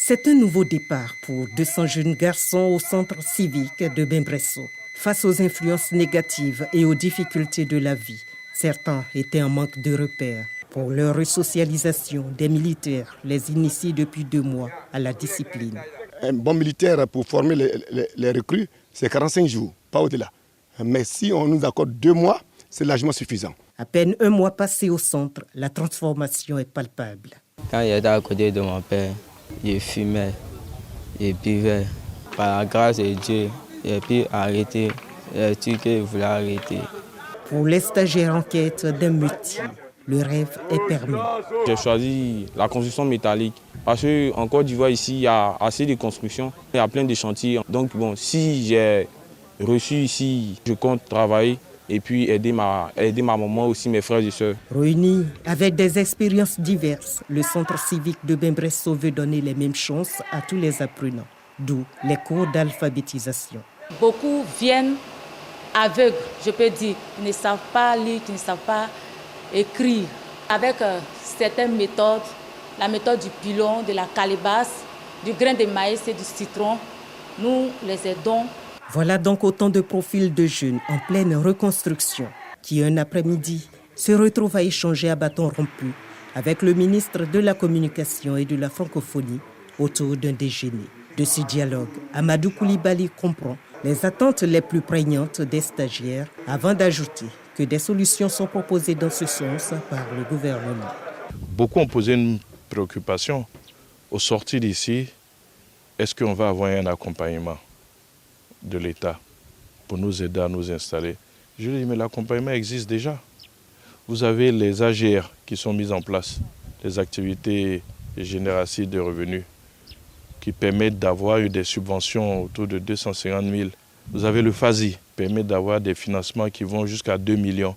C'est un nouveau départ pour 200 jeunes garçons au centre civique de Bembresso. Face aux influences négatives et aux difficultés de la vie, certains étaient en manque de repères. Pour leur resocialisation, des militaires les initient depuis 2 mois à la discipline. Un bon militaire pour former les recrues, c'est 45 jours, pas au-delà. Mais si on nous accorde 2 mois, c'est largement suffisant. À peine 1 mois passé au centre, la transformation est palpable. Quand j'étais à côté de mon père, je fumais, je buvais. Par la grâce de Dieu, j'ai pu arrêter les trucs que je voulais arrêter. Pour les stagiaires en quête d'un métier, le rêve est permis. J'ai choisi la construction métallique parce qu'en Côte d'Ivoire, ici, il y a assez de construction, il y a plein de chantiers. Donc, si j'ai reçu ici, je compte travailler et puis aider ma maman, aussi mes frères et sœurs. Réunis avec des expériences diverses, le centre civique de Bembresso veut donner les mêmes chances à tous les apprenants, d'où les cours d'alphabétisation. Beaucoup viennent aveugles, je peux dire, qui ne savent pas lire, qui ne savent pas écrire. Avec certaines méthodes, la méthode du pilon, de la calebasse, du grain de maïs et du citron, nous les aidons. Voilà donc autant de profils de jeunes en pleine reconstruction qui, un après-midi, se retrouvent à échanger à bâton rompu avec le ministre de la Communication et de la Francophonie autour d'un déjeuner. De ce dialogue, Amadou Koulibaly comprend les attentes les plus prégnantes des stagiaires avant d'ajouter que des solutions sont proposées dans ce sens par le gouvernement. Beaucoup ont posé une préoccupation. Au sortir d'ici, est-ce qu'on va avoir un accompagnement de l'État pour nous aider à nous installer? Je dis, mais l'accompagnement existe déjà. Vous avez les AGR qui sont mises en place, les activités génératives de revenus, qui permettent d'avoir des subventions autour de 250 000. Vous avez le FASI, qui permet d'avoir des financements qui vont jusqu'à 2 millions.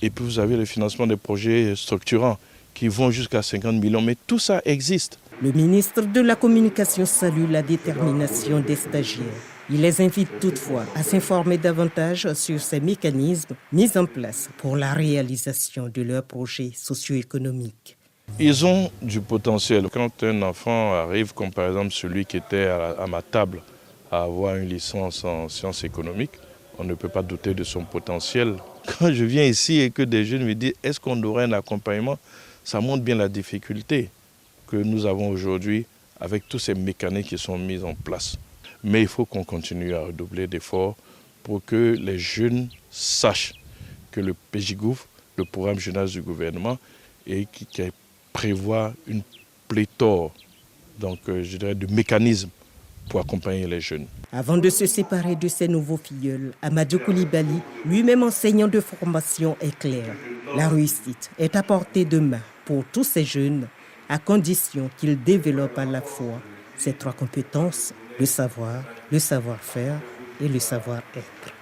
Et puis vous avez le financement des projets structurants qui vont jusqu'à 50 millions. Mais tout ça existe. Le ministre de la Communication salue la détermination des stagiaires. Il les invite toutefois à s'informer davantage sur ces mécanismes mis en place pour la réalisation de leurs projets socio-économiques. Ils ont du potentiel. Quand un enfant arrive, comme par exemple celui qui était à ma table, à avoir une licence en sciences économiques, on ne peut pas douter de son potentiel. Quand je viens ici et que des jeunes me disent « est-ce qu'on aurait un accompagnement ?» Ça montre bien la difficulté que nous avons aujourd'hui avec tous ces mécanismes qui sont mis en place. Mais il faut qu'on continue à redoubler d'efforts pour que les jeunes sachent que le PJGouv, le programme jeunesse du gouvernement, et qui prévoit une pléthore de mécanismes pour accompagner les jeunes. Avant de se séparer de ses nouveaux filleuls, Amadou Koulibaly, lui-même enseignant de formation, est clair. La réussite est à portée de main pour tous ces jeunes, à condition qu'ils développent à la fois ces 3 compétences, le savoir, le savoir-faire et le savoir-être.